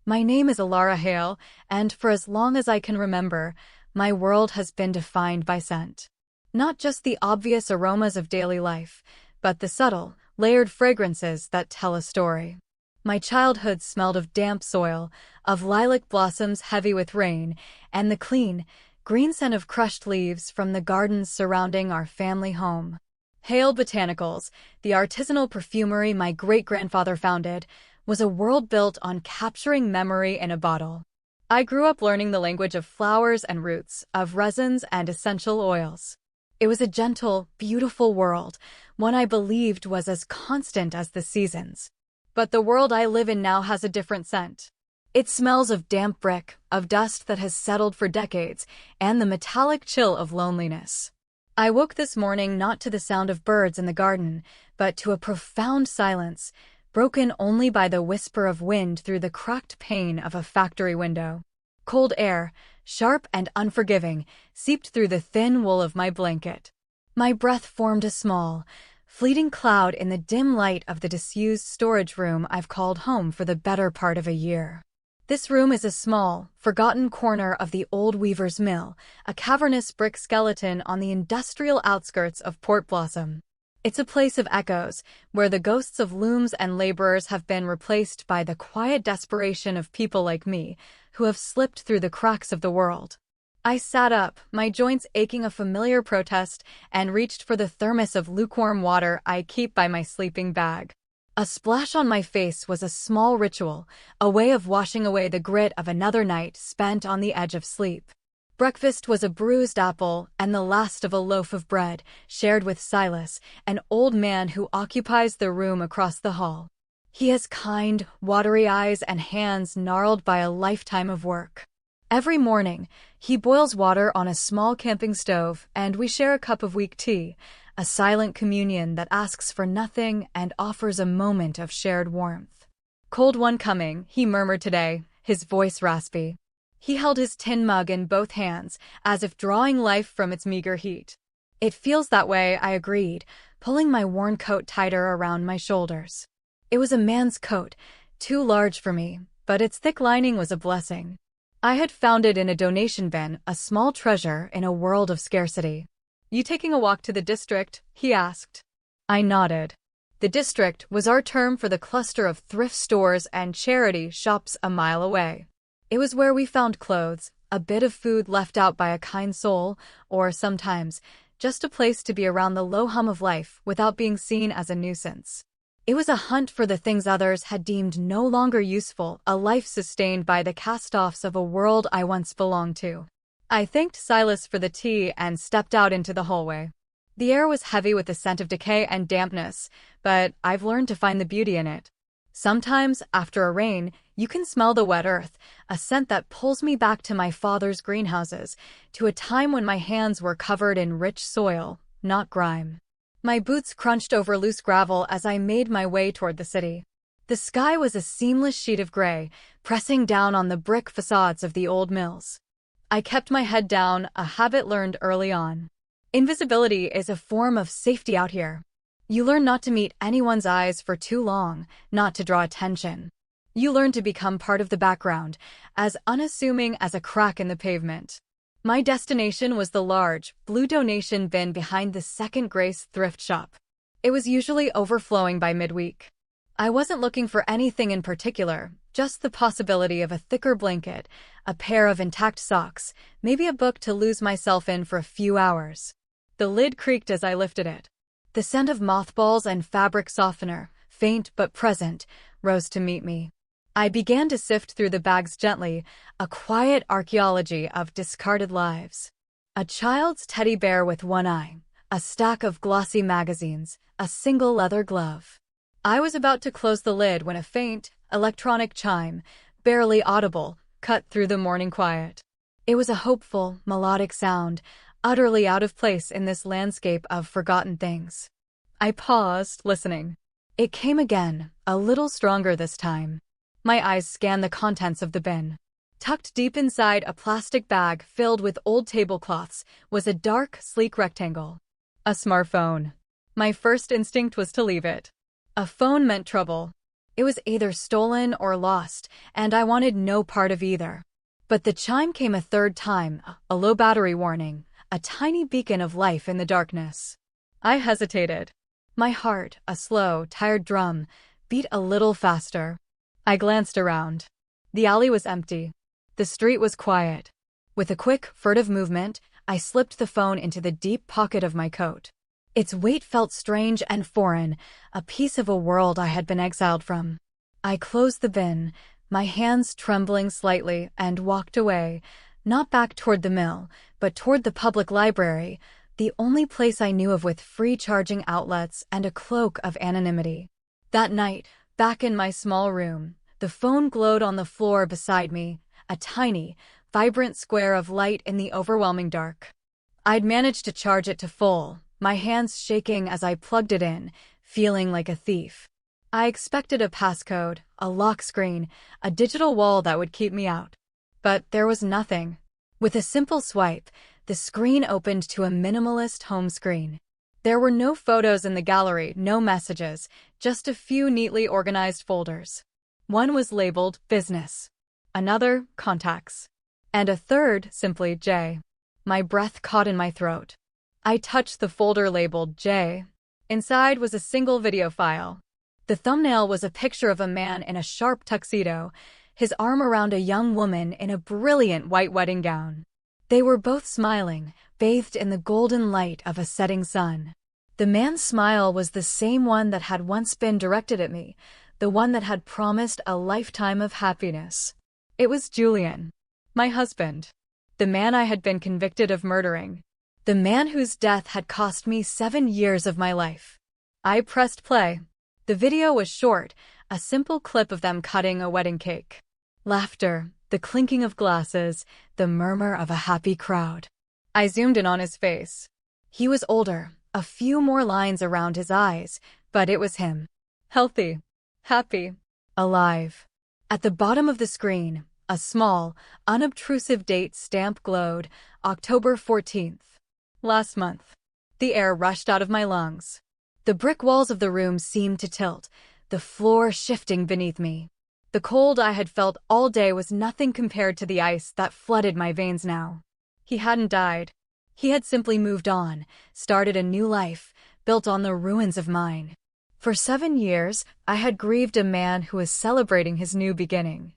My name is Alara Hale, and for as long as I can remember, my world has been defined by scent. Not just the obvious aromas of daily life, but the subtle, layered fragrances that tell a story. My childhood smelled of damp soil, of lilac blossoms heavy with rain, and the clean, green scent of crushed leaves from the gardens surrounding our family home. Hale Botanicals, the artisanal perfumery my great-grandfather founded, was a world built on capturing memory in a bottle. I grew up learning the language of flowers and roots, of resins and essential oils. It was a gentle, beautiful world, one I believed was as constant as the seasons. But the world I live in now has a different scent. It smells of damp brick, of dust that has settled for decades, and the metallic chill of loneliness. I woke this morning not to the sound of birds in the garden, but to a profound silence, broken only by the whisper of wind through the cracked pane of a factory window. Cold air, sharp and unforgiving, seeped through the thin wool of my blanket. My breath formed a small, fleeting cloud in the dim light of the disused storage room I've called home for the better part of a year. This room is a small, forgotten corner of the old weaver's mill, a cavernous brick skeleton on the industrial outskirts of Port Blossom. It's a place of echoes, where the ghosts of looms and laborers have been replaced by the quiet desperation of people like me, who have slipped through the cracks of the world. I sat up, my joints aching a familiar protest, and reached for the thermos of lukewarm water I keep by my sleeping bag. A splash on my face was a small ritual, a way of washing away the grit of another night spent on the edge of sleep. Breakfast was a bruised apple and the last of a loaf of bread, shared with Silas, an old man who occupies the room across the hall. He has kind, watery eyes and hands gnarled by a lifetime of work. Every morning, he boils water on a small camping stove, and we share a cup of weak tea, a silent communion that asks for nothing and offers a moment of shared warmth. "Cold one coming," he murmured today, his voice raspy. He held his tin mug in both hands, as if drawing life from its meager heat. "It feels that way," I agreed, pulling my worn coat tighter around my shoulders. It was a man's coat, too large for me, but its thick lining was a blessing. I had found it in a donation bin, a small treasure in a world of scarcity. "You taking a walk to the district?" he asked. I nodded. The district was our term for the cluster of thrift stores and charity shops a mile away. It was where we found clothes, a bit of food left out by a kind soul, or sometimes, just a place to be around the low hum of life without being seen as a nuisance. It was a hunt for the things others had deemed no longer useful, a life sustained by the cast-offs of a world I once belonged to. I thanked Silas for the tea and stepped out into the hallway. The air was heavy with the scent of decay and dampness, but I've learned to find the beauty in it. Sometimes, after a rain, you can smell the wet earth, a scent that pulls me back to my father's greenhouses, to a time when my hands were covered in rich soil, not grime. My boots crunched over loose gravel as I made my way toward the city. The sky was a seamless sheet of gray, pressing down on the brick facades of the old mills. I kept my head down, a habit learned early on. Invisibility is a form of safety out here. You learn not to meet anyone's eyes for too long, not to draw attention. You learn to become part of the background, as unassuming as a crack in the pavement. My destination was the large, blue donation bin behind the Second Grace thrift shop. It was usually overflowing by midweek. I wasn't looking for anything in particular, just the possibility of a thicker blanket, a pair of intact socks, maybe a book to lose myself in for a few hours. The lid creaked as I lifted it. The scent of mothballs and fabric softener, faint but present, rose to meet me. I began to sift through the bags gently, a quiet archaeology of discarded lives. A child's teddy bear with one eye, a stack of glossy magazines, a single leather glove. I was about to close the lid when a faint, electronic chime, barely audible, cut through the morning quiet. It was a hopeful, melodic sound, utterly out of place in this landscape of forgotten things. I paused, listening. It came again, a little stronger this time. My eyes scanned the contents of the bin. Tucked deep inside a plastic bag filled with old tablecloths was a dark, sleek rectangle. A smartphone. My first instinct was to leave it. A phone meant trouble. It was either stolen or lost, and I wanted no part of either. But the chime came a third time, a low battery warning, a tiny beacon of life in the darkness. I hesitated. My heart, a slow, tired drum, beat a little faster. I glanced around. The alley was empty. The street was quiet. With a quick, furtive movement, I slipped the phone into the deep pocket of my coat. Its weight felt strange and foreign, a piece of a world I had been exiled from. I closed the bin, my hands trembling slightly, and walked away, not back toward the mill, but toward the public library, the only place I knew of with free charging outlets and a cloak of anonymity. That night, back in my small room, the phone glowed on the floor beside me, a tiny, vibrant square of light in the overwhelming dark. I'd managed to charge it to full, my hands shaking as I plugged it in, feeling like a thief. I expected a passcode, a lock screen, a digital wall that would keep me out. But there was nothing. With a simple swipe, the screen opened to a minimalist home screen. There were no photos in the gallery, no messages, just a few neatly organized folders. One was labeled Business, another Contacts, and a third simply J. My breath caught in my throat. I touched the folder labeled J. Inside was a single video file. The thumbnail was a picture of a man in a sharp tuxedo, his arm around a young woman in a brilliant white wedding gown. They were both smiling, bathed in the golden light of a setting sun. The man's smile was the same one that had once been directed at me, the one that had promised a lifetime of happiness. It was Julian, my husband, the man I had been convicted of murdering, the man whose death had cost me 7 years of my life. I pressed play. The video was short, a simple clip of them cutting a wedding cake. Laughter, the clinking of glasses, the murmur of a happy crowd. I zoomed in on his face. He was older, a few more lines around his eyes, but it was him. Healthy, happy, alive. At the bottom of the screen, a small, unobtrusive date stamp glowed, October 14th. Last month. The air rushed out of my lungs. The brick walls of the room seemed to tilt, the floor shifting beneath me. The cold I had felt all day was nothing compared to the ice that flooded my veins now. He hadn't died. He had simply moved on, started a new life, built on the ruins of mine. For 7 years, I had grieved a man who was celebrating his new beginning.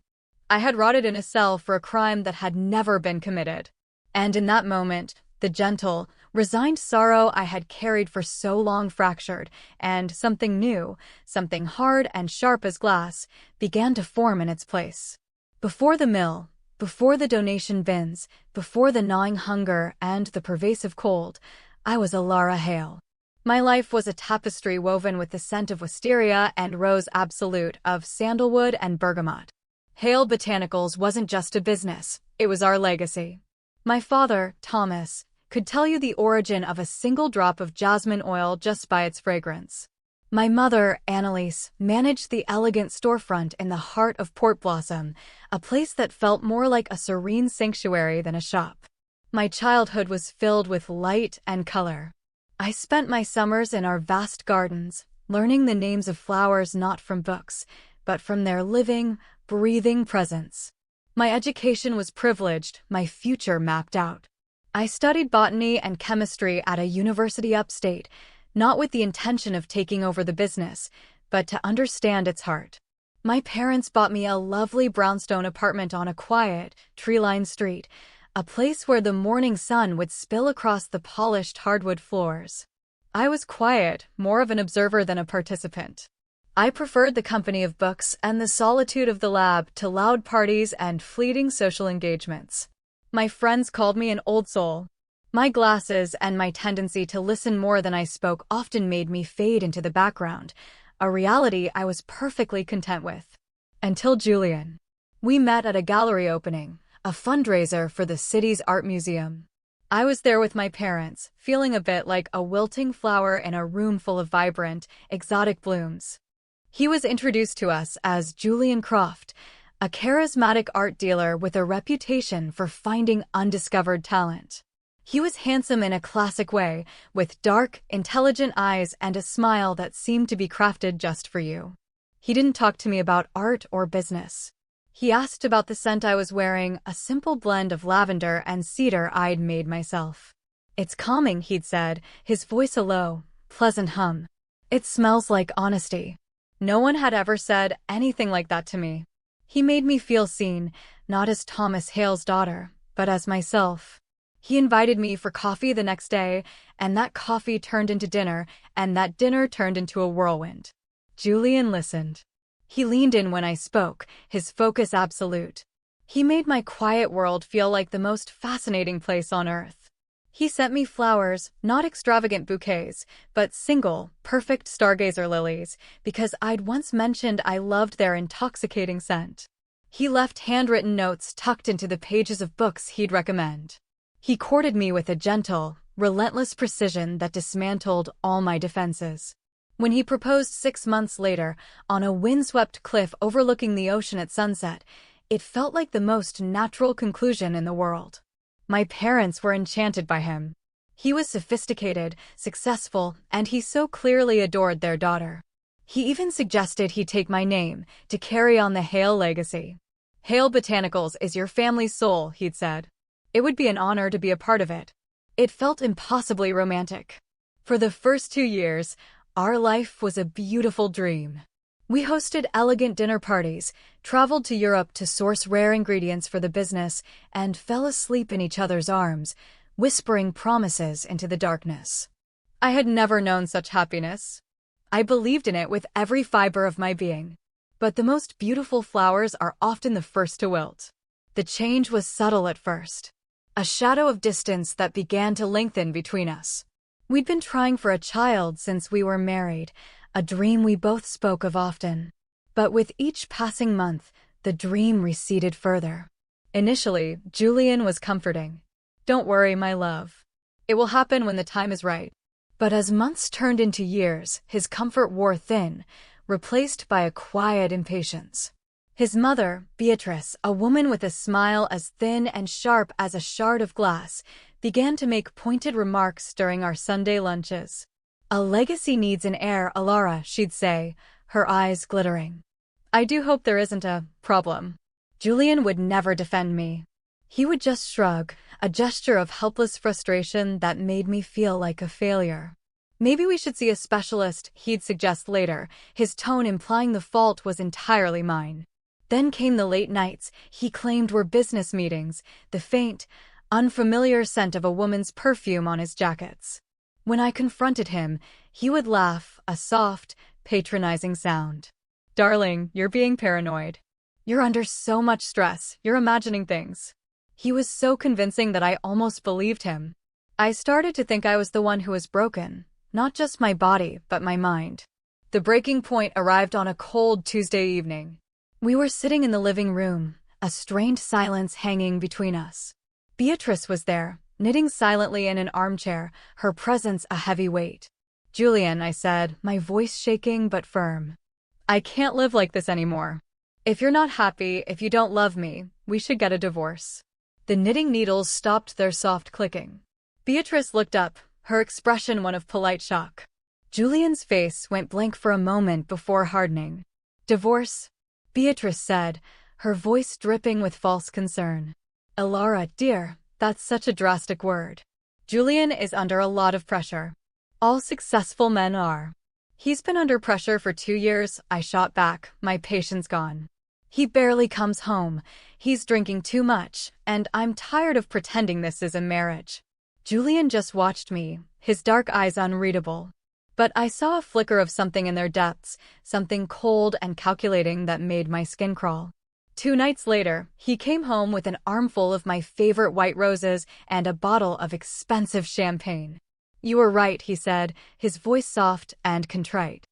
I had rotted in a cell for a crime that had never been committed. And in that moment, the gentle, resigned sorrow I had carried for so long fractured, and something new, something hard and sharp as glass, began to form in its place. Before the mill, before the donation bins, before the gnawing hunger and the pervasive cold, I was Alara Hale. My life was a tapestry woven with the scent of wisteria and rose absolute of sandalwood and bergamot. Hale Botanicals wasn't just a business, it was our legacy. My father, Thomas, could tell you the origin of a single drop of jasmine oil just by its fragrance. My mother, Annalise, managed the elegant storefront in the heart of Port Blossom, a place that felt more like a serene sanctuary than a shop. My childhood was filled with light and color. I spent my summers in our vast gardens, learning the names of flowers not from books, but from their living, breathing presence. My education was privileged, my future mapped out. I studied botany and chemistry at a university upstate, not with the intention of taking over the business, but to understand its heart. My parents bought me a lovely brownstone apartment on a quiet, tree-lined street, a place where the morning sun would spill across the polished hardwood floors. I was quiet, more of an observer than a participant. I preferred the company of books and the solitude of the lab to loud parties and fleeting social engagements. My friends called me an old soul. My glasses and my tendency to listen more than I spoke often made me fade into the background, a reality I was perfectly content with. Until Julian. We met at a gallery opening, a fundraiser for the city's art museum. I was there with my parents, feeling a bit like a wilting flower in a room full of vibrant, exotic blooms. He was introduced to us as Julian Croft, a charismatic art dealer with a reputation for finding undiscovered talent. He was handsome in a classic way, with dark, intelligent eyes and a smile that seemed to be crafted just for you. He didn't talk to me about art or business. He asked about the scent I was wearing, a simple blend of lavender and cedar I'd made myself. "It's calming," he'd said, his voice a low, pleasant hum. "It smells like honesty." No one had ever said anything like that to me. He made me feel seen, not as Thomas Hale's daughter, but as myself. He invited me for coffee the next day, and that coffee turned into dinner, and that dinner turned into a whirlwind. Julian listened. He leaned in when I spoke, his focus absolute. He made my quiet world feel like the most fascinating place on earth. He sent me flowers, not extravagant bouquets, but single, perfect stargazer lilies, because I'd once mentioned I loved their intoxicating scent. He left handwritten notes tucked into the pages of books he'd recommend. He courted me with a gentle, relentless precision that dismantled all my defenses. When he proposed 6 months later, on a windswept cliff overlooking the ocean at sunset, it felt like the most natural conclusion in the world. My parents were enchanted by him. He was sophisticated, successful, and he so clearly adored their daughter. He even suggested he take my name, to carry on the Hale legacy. "Hale Botanicals is your family's soul," he'd said. "It would be an honor to be a part of it." It felt impossibly romantic. For the first 2 years, our life was a beautiful dream. We hosted elegant dinner parties, traveled to Europe to source rare ingredients for the business, and fell asleep in each other's arms, whispering promises into the darkness. I had never known such happiness. I believed in it with every fiber of my being. But the most beautiful flowers are often the first to wilt. The change was subtle at first. A shadow of distance that began to lengthen between us. We'd been trying for a child since we were married, a dream we both spoke of often. But with each passing month, the dream receded further. Initially, Julian was comforting. "Don't worry, my love. It will happen when the time is right." But as months turned into years, his comfort wore thin, replaced by a quiet impatience. His mother, Beatrice, a woman with a smile as thin and sharp as a shard of glass, began to make pointed remarks during our Sunday lunches. "A legacy needs an heir, Alara," she'd say, her eyes glittering. "I do hope there isn't a problem." Julian would never defend me. He would just shrug, a gesture of helpless frustration that made me feel like a failure. "Maybe we should see a specialist," he'd suggest later, his tone implying the fault was entirely mine. Then came the late nights he claimed were business meetings, the faint, unfamiliar scent of a woman's perfume on his jackets. When I confronted him, he would laugh, a soft, patronizing sound. "Darling, you're being paranoid. You're under so much stress, you're imagining things." He was so convincing that I almost believed him. I started to think I was the one who was broken, not just my body, but my mind. The breaking point arrived on a cold Tuesday evening. We were sitting in the living room, a strained silence hanging between us. Beatrice was there, knitting silently in an armchair, her presence a heavy weight. "Julian," I said, my voice shaking but firm. "I can't live like this anymore. If you're not happy, if you don't love me, we should get a divorce." The knitting needles stopped their soft clicking. Beatrice looked up, her expression one of polite shock. Julian's face went blank for a moment before hardening. "Divorce?" Beatrice said, her voice dripping with false concern. "Alara, dear, that's such a drastic word. Julian is under a lot of pressure. All successful men are." "He's been under pressure for 2 years," I shot back, my patience gone. "He barely comes home, he's drinking too much, and I'm tired of pretending this is a marriage." Julian just watched me, his dark eyes unreadable. But I saw a flicker of something in their depths, something cold and calculating that made my skin crawl. 2 nights later, he came home with an armful of my favorite white roses and a bottle of expensive champagne. "You were right," he said, his voice soft and contrite.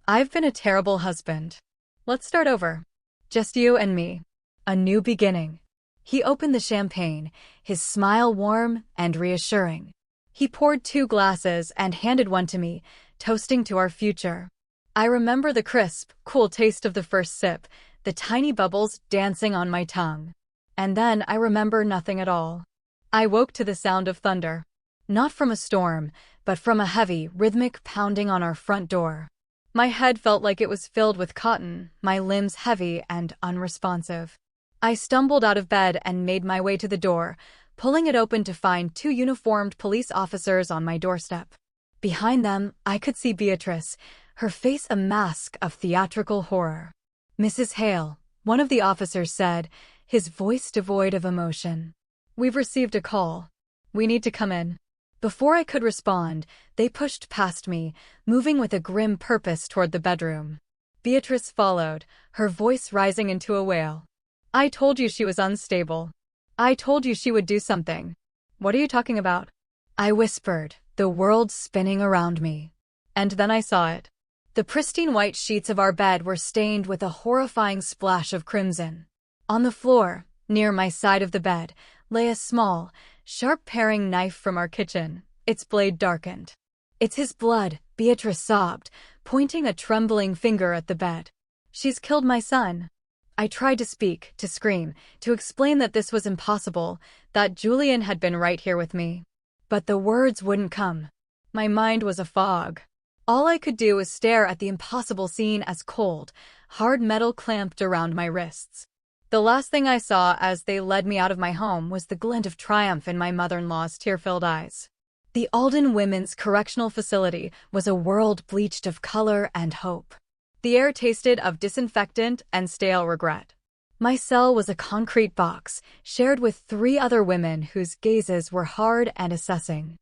"I've been a terrible husband. Let's start over. Just you and me. A new beginning." He opened the champagne, his smile warm and reassuring. He poured 2 glasses and handed one to me, toasting to our future. I remember the crisp, cool taste of the first sip, the tiny bubbles dancing on my tongue. And then I remember nothing at all. I woke to the sound of thunder. Not from a storm, but from a heavy, rhythmic pounding on our front door. My head felt like it was filled with cotton, my limbs heavy and unresponsive. I stumbled out of bed and made my way to the door, pulling it open to find two uniformed police officers on my doorstep. Behind them, I could see Beatrice, her face a mask of theatrical horror. "Mrs. Hale," one of the officers said, his voice devoid of emotion. "We've received a call. We need to come in." Before I could respond, they pushed past me, moving with a grim purpose toward the bedroom. Beatrice followed, her voice rising into a wail. "I told you she was unstable. I told you she would do something." "What are you talking about?" I whispered, the world spinning around me. And then I saw it. The pristine white sheets of our bed were stained with a horrifying splash of crimson. On the floor, near my side of the bed, lay a small, sharp paring knife from our kitchen, its blade darkened. "It's his blood," Beatrice sobbed, pointing a trembling finger at the bed. "She's killed my son." I tried to speak, to scream, to explain that this was impossible, that Julian had been right here with me. But the words wouldn't come. My mind was a fog. All I could do was stare at the impossible scene as cold, hard metal clamped around my wrists. The last thing I saw as they led me out of my home was the glint of triumph in my mother-in-law's tear-filled eyes. The Alden Women's Correctional Facility was a world bleached of color and hope. The air tasted of disinfectant and stale regret. My cell was a concrete box, shared with 3 other women whose gazes were hard and assessing.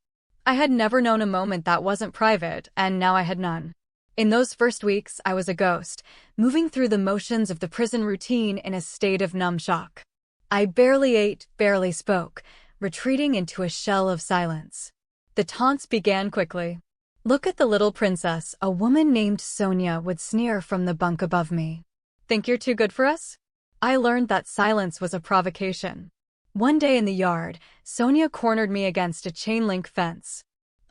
I had never known a moment that wasn't private, and now I had none. In those first weeks, I was a ghost, moving through the motions of the prison routine in a state of numb shock. I barely ate, barely spoke, retreating into a shell of silence. The taunts began quickly. "Look at the little princess," a woman named Sonia would sneer from the bunk above me. "Think you're too good for us?" I learned that silence was a provocation. One day in the yard, Sonia cornered me against a chain-link fence.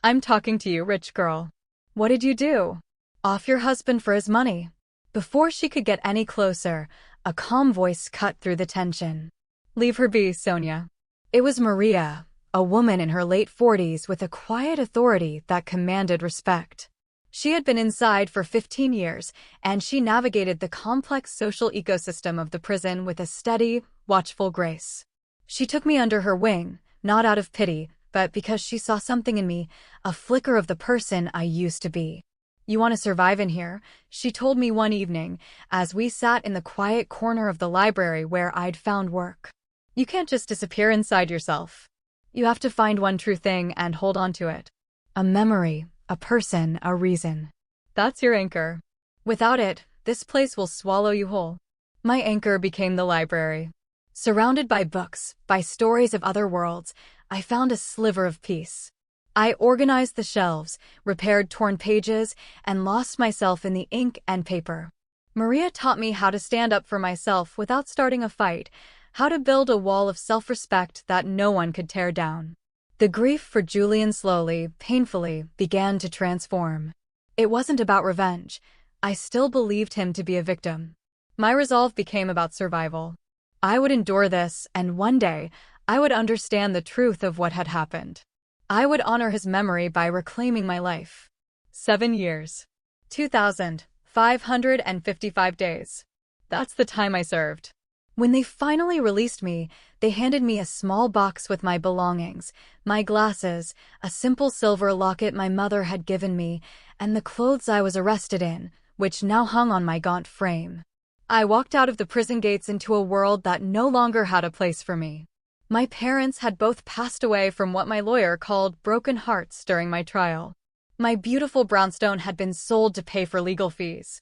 "I'm talking to you, rich girl. What did you do? Off your husband for his money." Before she could get any closer, a calm voice cut through the tension. "Leave her be, Sonia." It was Maria, a woman in her late 40s with a quiet authority that commanded respect. She had been inside for 15 years, and she navigated the complex social ecosystem of the prison with a steady, watchful grace. She took me under her wing, not out of pity, but because she saw something in me, a flicker of the person I used to be. "You want to survive in here," she told me one evening, as we sat in the quiet corner of the library where I'd found work. "You can't just disappear inside yourself. You have to find one true thing and hold on to it. A memory, a person, a reason. That's your anchor. Without it, this place will swallow you whole." My anchor became the library. Surrounded by books, by stories of other worlds, I found a sliver of peace. I organized the shelves, repaired torn pages, and lost myself in the ink and paper. Maria taught me how to stand up for myself without starting a fight, how to build a wall of self-respect that no one could tear down. The grief for Julian slowly, painfully, began to transform. It wasn't about revenge. I still believed him to be a victim. My resolve became about survival. I would endure this, and one day, I would understand the truth of what had happened. I would honor his memory by reclaiming my life. 7 years. 2,555 days. That's the time I served. When they finally released me, they handed me a small box with my belongings, my glasses, a simple silver locket my mother had given me, and the clothes I was arrested in, which now hung on my gaunt frame. I walked out of the prison gates into a world that no longer had a place for me. My parents had both passed away from what my lawyer called broken hearts during my trial. My beautiful brownstone had been sold to pay for legal fees.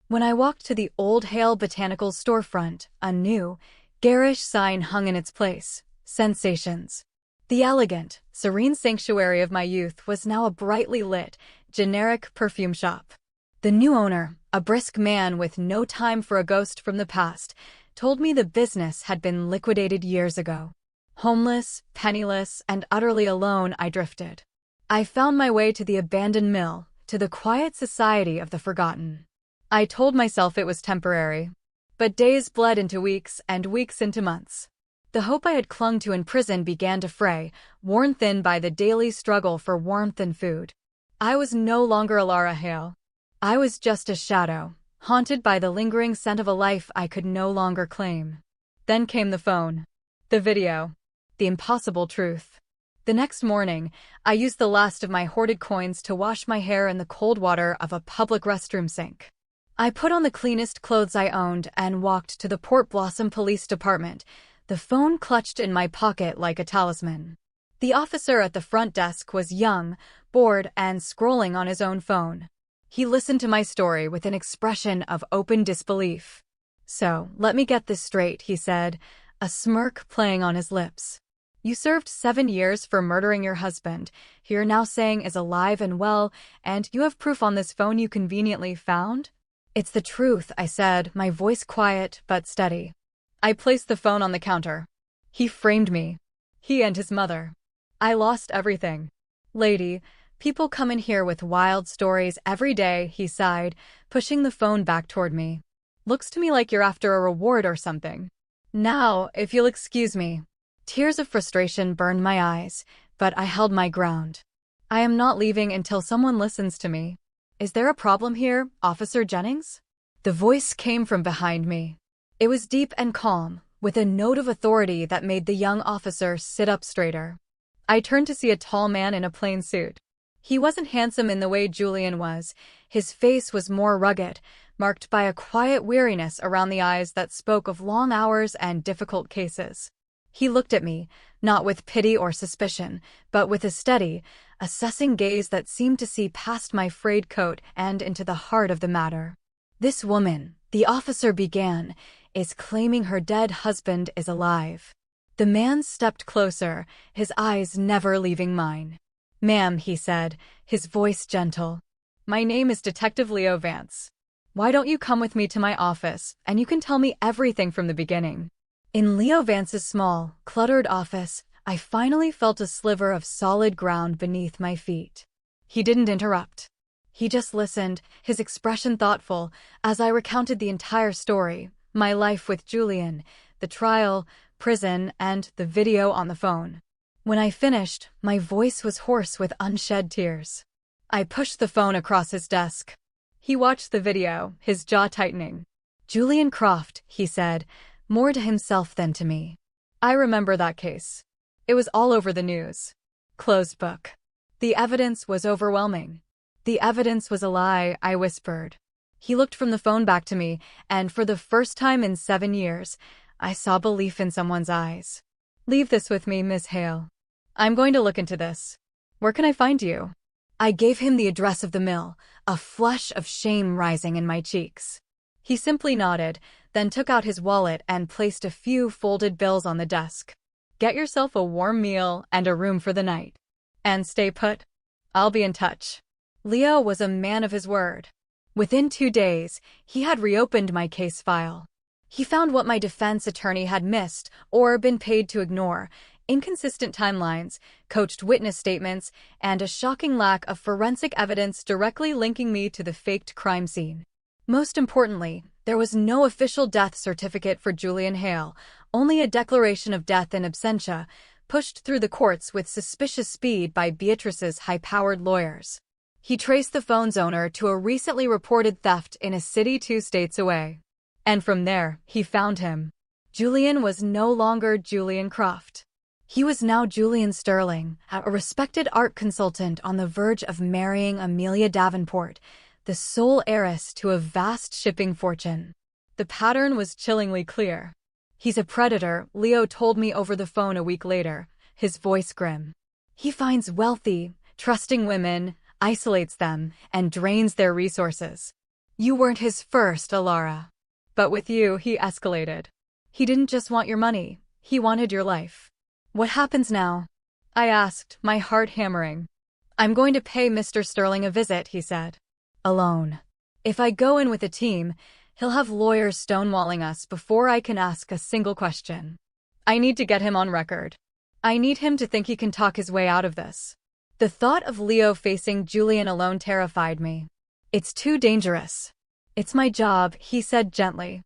When I walked to the old Hale Botanical storefront, a new, garish sign hung in its place: Sensations. The elegant, serene sanctuary of my youth was now a brightly lit, generic perfume shop. The new owner, a brisk man with no time for a ghost from the past, told me the business had been liquidated years ago. Homeless, penniless, and utterly alone, I drifted. I found my way to the abandoned mill, to the quiet society of the forgotten. I told myself it was temporary. But days bled into weeks, and weeks into months. The hope I had clung to in prison began to fray, worn thin by the daily struggle for warmth and food. I was no longer Alara Hale. I was just a shadow, haunted by the lingering scent of a life I could no longer claim. Then came the phone. The video. The impossible truth. The next morning, I used the last of my hoarded coins to wash my hair in the cold water of a public restroom sink. I put on the cleanest clothes I owned and walked to the Port Blossom Police Department, the phone clutched in my pocket like a talisman. The officer at the front desk was young, bored, and scrolling on his own phone. He listened to my story with an expression of open disbelief. "So, let me get this straight," he said, a smirk playing on his lips. "You served 7 years for murdering your husband, who you're now saying is alive and well, and you have proof on this phone you conveniently found?" "It's the truth," I said, my voice quiet but steady. I placed the phone on the counter. He framed me. He and his mother. I lost everything. "Lady, people come in here with wild stories every day," he sighed, pushing the phone back toward me. "Looks to me like you're after a reward or something. Now, if you'll excuse me." Tears of frustration burned my eyes, but I held my ground. "I am not leaving until someone listens to me." "Is there a problem here, Officer Jennings?" The voice came from behind me. It was deep and calm, with a note of authority that made the young officer sit up straighter. I turned to see a tall man in a plain suit. He wasn't handsome in the way Julian was. His face was more rugged, marked by a quiet weariness around the eyes that spoke of long hours and difficult cases. He looked at me, not with pity or suspicion, but with a steady, assessing gaze that seemed to see past my frayed coat and into the heart of the matter. "This woman," the officer began, "is claiming her dead husband is alive." The man stepped closer, his eyes never leaving mine. "Ma'am," he said, his voice gentle. "My name is Detective Leo Vance. Why don't you come with me to my office, and you can tell me everything from the beginning." In Leo Vance's small, cluttered office, I finally felt a sliver of solid ground beneath my feet. He didn't interrupt. He just listened, his expression thoughtful, as I recounted the entire story, my life with Julian, the trial, prison, and the video on the phone. When I finished, my voice was hoarse with unshed tears. I pushed the phone across his desk. He watched the video, his jaw tightening. "Julian Croft," he said, more to himself than to me. "I remember that case. It was all over the news. Closed book. The evidence was overwhelming." "The evidence was a lie," I whispered. He looked from the phone back to me, and for the first time in 7 years, I saw belief in someone's eyes. "Leave this with me, Miss Hale. I'm going to look into this. Where can I find you?" I gave him the address of the mill, a flush of shame rising in my cheeks. He simply nodded, then took out his wallet and placed a few folded bills on the desk. "Get yourself a warm meal and a room for the night. And stay put. I'll be in touch." Leo was a man of his word. Within 2 days, he had reopened my case file. He found what my defense attorney had missed or been paid to ignore: inconsistent timelines, coached witness statements, and a shocking lack of forensic evidence directly linking me to the faked crime scene. Most importantly, there was no official death certificate for Julian Hale, only a declaration of death in absentia, pushed through the courts with suspicious speed by Beatrice's high-powered lawyers. He traced the phone's owner to a recently reported theft in a city 2 states away. And from there, he found him. Julian was no longer Julian Croft. He was now Julian Sterling, a respected art consultant on the verge of marrying Amelia Davenport, the sole heiress to a vast shipping fortune. The pattern was chillingly clear. "He's a predator," Leo told me over the phone a week later, his voice grim. "He finds wealthy, trusting women, isolates them, and drains their resources. You weren't his first, Alara. But with you, he escalated. He didn't just want your money, he wanted your life." "What happens now?" I asked, my heart hammering. "I'm going to pay Mr. Sterling a visit," he said. "Alone. If I go in with a team, he'll have lawyers stonewalling us before I can ask a single question. I need to get him on record. I need him to think he can talk his way out of this." The thought of Leo facing Julian alone terrified me. "It's too dangerous." "It's my job," he said gently.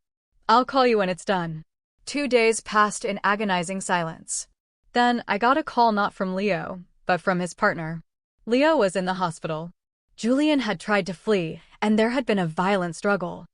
"I'll call you when it's done." 2 days passed in agonizing silence. Then I got a call not from Leo, but from his partner. Leo was in the hospital. Julian had tried to flee, and there had been a violent struggle.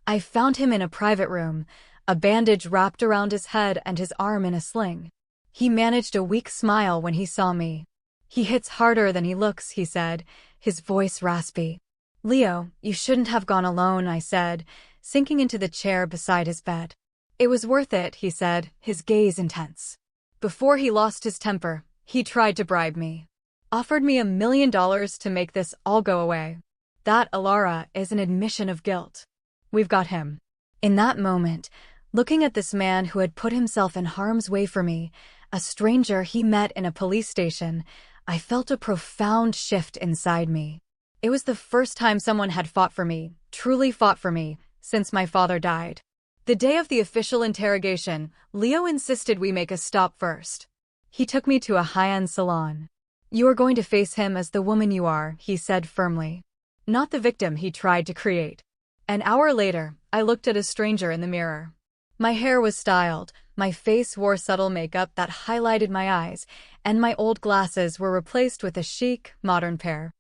I found him in a private room, a bandage wrapped around his head and his arm in a sling. He managed a weak smile when he saw me. "He hits harder than he looks," he said, his voice raspy. "Leo, you shouldn't have gone alone," I said, sinking into the chair beside his bed. "It was worth it," he said, his gaze intense. "Before he lost his temper, he tried to bribe me. Offered me $1 million to make this all go away. That, Alara, is an admission of guilt. We've got him." In that moment, looking at this man who had put himself in harm's way for me, a stranger he met in a police station, I felt a profound shift inside me. It was the first time someone had fought for me, truly fought for me, since my father died. The day of the official interrogation, Leo insisted we make a stop first. He took me to a high-end salon. "You are going to face him as the woman you are," he said firmly. "Not the victim he tried to create." An hour later, I looked at a stranger in the mirror. My hair was styled, my face wore subtle makeup that highlighted my eyes, and my old glasses were replaced with a chic, modern pair.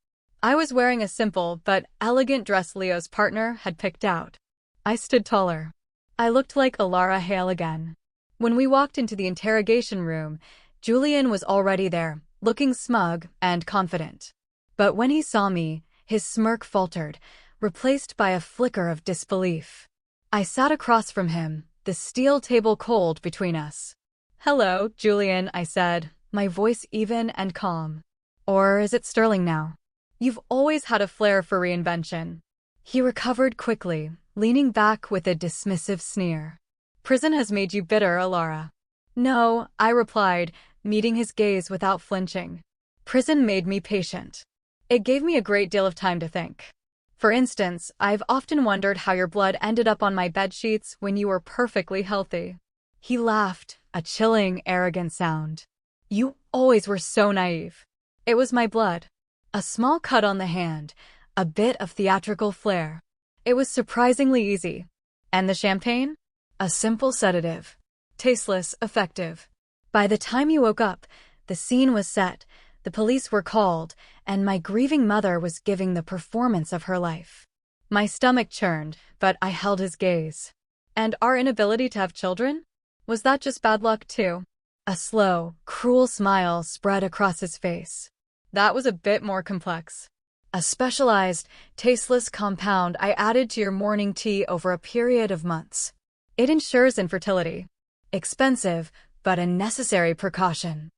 I was wearing a simple but elegant dress Leo's partner had picked out. I stood taller. I looked like Alara Hale again. When we walked into the interrogation room, Julian was already there, looking smug and confident. But when he saw me, his smirk faltered, replaced by a flicker of disbelief. I sat across from him, the steel table cold between us. "Hello, Julian," I said, my voice even and calm. "Or is it sterling now? You've always had a flair for reinvention." He recovered quickly, leaning back with a dismissive sneer. "Prison has made you bitter, Alara." "No," I replied, meeting his gaze without flinching. "Prison made me patient. It gave me a great deal of time to think. For instance, I've often wondered how your blood ended up on my bedsheets when you were perfectly healthy." He laughed, a chilling, arrogant sound. "You always were so naive." "It was my blood. A small cut on the hand, a bit of theatrical flair. It was surprisingly easy. And the champagne? A simple sedative. Tasteless, effective. By the time you woke up, the scene was set, the police were called, and my grieving mother was giving the performance of her life." My stomach churned, but I held his gaze. "And our inability to have children? Was that just bad luck too?" A slow, cruel smile spread across his face. "That was a bit more complex. A specialized, tasteless compound I added to your morning tea over a period of months. It ensures infertility. Expensive, but a necessary precaution.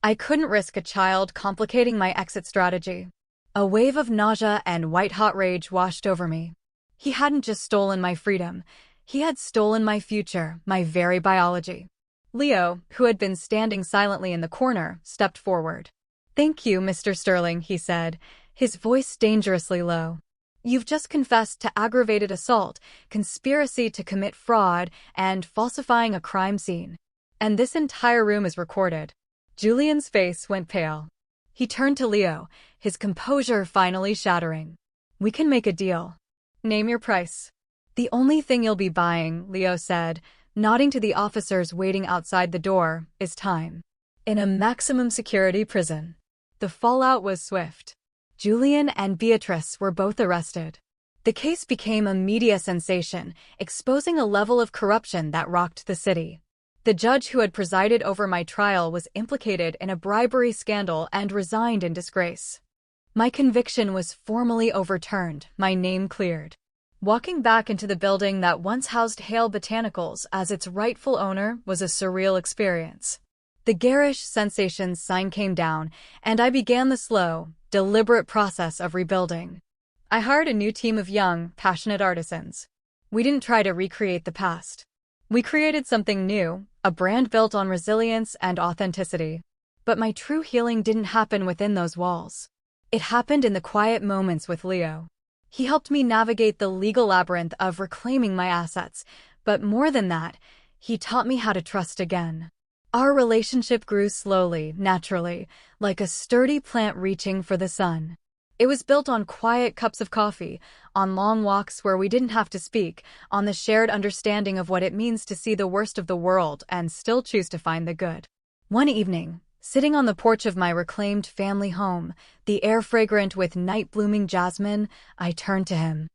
I couldn't risk a child complicating my exit strategy." A wave of nausea and white-hot rage washed over me. He hadn't just stolen my freedom. He had stolen my future, my very biology. Leo, who had been standing silently in the corner, stepped forward. "Thank you, Mr. Sterling," he said, his voice dangerously low. "You've just confessed to aggravated assault, conspiracy to commit fraud, and falsifying a crime scene. And this entire room is recorded." Julian's face went pale. He turned to Leo, his composure finally shattering. "We can make a deal. Name your price." "The only thing you'll be buying," Leo said, nodding to the officers waiting outside the door, "is time. In a maximum security prison." The fallout was swift. Julian and Beatrice were both arrested. The case became a media sensation, exposing a level of corruption that rocked the city. The judge who had presided over my trial was implicated in a bribery scandal and resigned in disgrace. My conviction was formally overturned, my name cleared. Walking back into the building that once housed Hale Botanicals as its rightful owner was a surreal experience. The garish sensations sign came down, and I began the slow, deliberate process of rebuilding. I hired a new team of young, passionate artisans. We didn't try to recreate the past. We created something new, a brand built on resilience and authenticity. But my true healing didn't happen within those walls. It happened in the quiet moments with Leo. He helped me navigate the legal labyrinth of reclaiming my assets, but more than that, he taught me how to trust again. Our relationship grew slowly, naturally, like a sturdy plant reaching for the sun. It was built on quiet cups of coffee, on long walks where we didn't have to speak, on the shared understanding of what it means to see the worst of the world and still choose to find the good. One evening, sitting on the porch of my reclaimed family home, the air fragrant with night-blooming jasmine, I turned to him.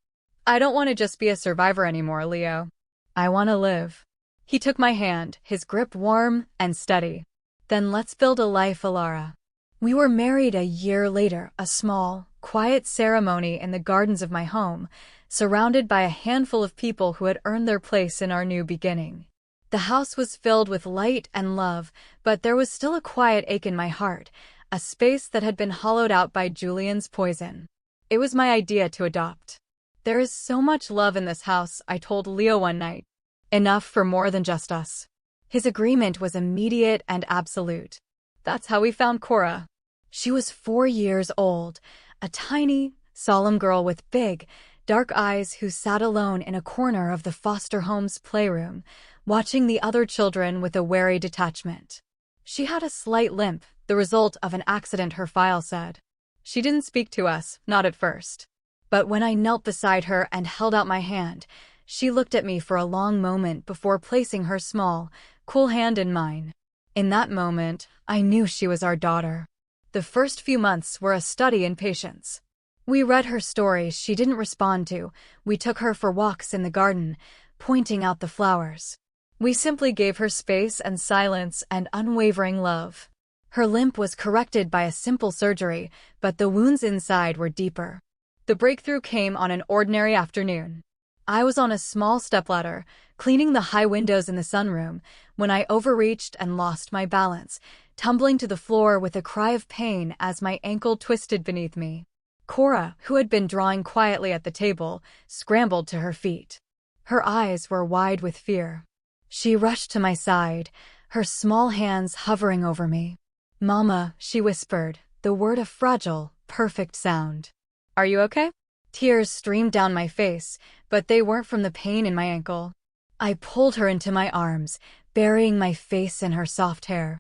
I don't want to just be a survivor anymore, Leo. I want to live. He took my hand, his grip warm and steady. Then let's build a life, Alara. We were married a year later, a small, quiet ceremony in the gardens of my home, surrounded by a handful of people who had earned their place in our new beginning. The house was filled with light and love, but there was still a quiet ache in my heart, a space that had been hollowed out by Julian's poison. It was my idea to adopt. There is so much love in this house, I told Leo one night. Enough for more than just us. His agreement was immediate and absolute. That's how we found Cora. She was 4 years old, a tiny, solemn girl with big, dark eyes who sat alone in a corner of the foster home's playroom, watching the other children with a wary detachment. She had a slight limp, the result of an accident, her file said. She didn't speak to us, not at first. But when I knelt beside her and held out my hand, she looked at me for a long moment before placing her small, cool hand in mine. In that moment, I knew she was our daughter. The first few months were a study in patience. We read her stories she didn't respond to. We took her for walks in the garden, pointing out the flowers. We simply gave her space and silence and unwavering love. Her limp was corrected by a simple surgery, but the wounds inside were deeper. The breakthrough came on an ordinary afternoon. I was on a small stepladder, cleaning the high windows in the sunroom, when I overreached and lost my balance, tumbling to the floor with a cry of pain as my ankle twisted beneath me. Cora, who had been drawing quietly at the table, scrambled to her feet. Her eyes were wide with fear. She rushed to my side, her small hands hovering over me. "Mama," she whispered, the word a fragile, perfect sound. "Are you okay?" Tears streamed down my face, but they weren't from the pain in my ankle. I pulled her into my arms, burying my face in her soft hair.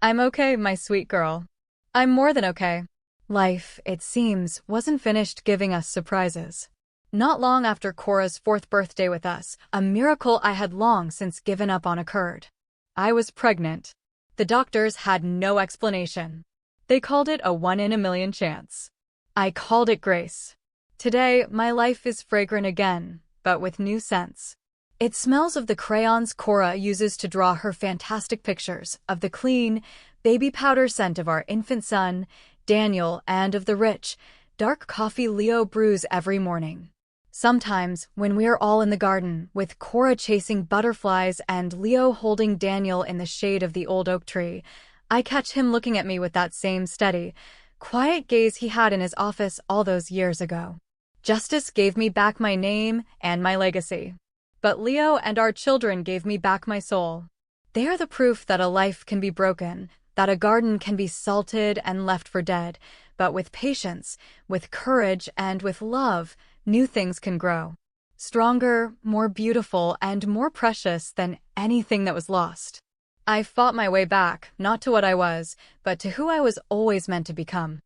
"I'm okay, my sweet girl. I'm more than okay." Life, it seems, wasn't finished giving us surprises. Not long after Cora's 4th birthday with us, a miracle I had long since given up on occurred. I was pregnant. The doctors had no explanation. They called it a 1 in a million chance. I called it grace. Today, my life is fragrant again, but with new scents. It smells of the crayons Cora uses to draw her fantastic pictures, of the clean, baby powder scent of our infant son, Daniel, and of the rich, dark coffee Leo brews every morning. Sometimes, when we're all in the garden, with Cora chasing butterflies and Leo holding Daniel in the shade of the old oak tree, I catch him looking at me with that same steady, quiet gaze he had in his office all those years ago. Justice gave me back my name and my legacy. But Leo and our children gave me back my soul. They are the proof that a life can be broken, that a garden can be salted and left for dead, but with patience, with courage, and with love, new things can grow. Stronger, more beautiful, and more precious than anything that was lost. I fought my way back, not to what I was, but to who I was always meant to become.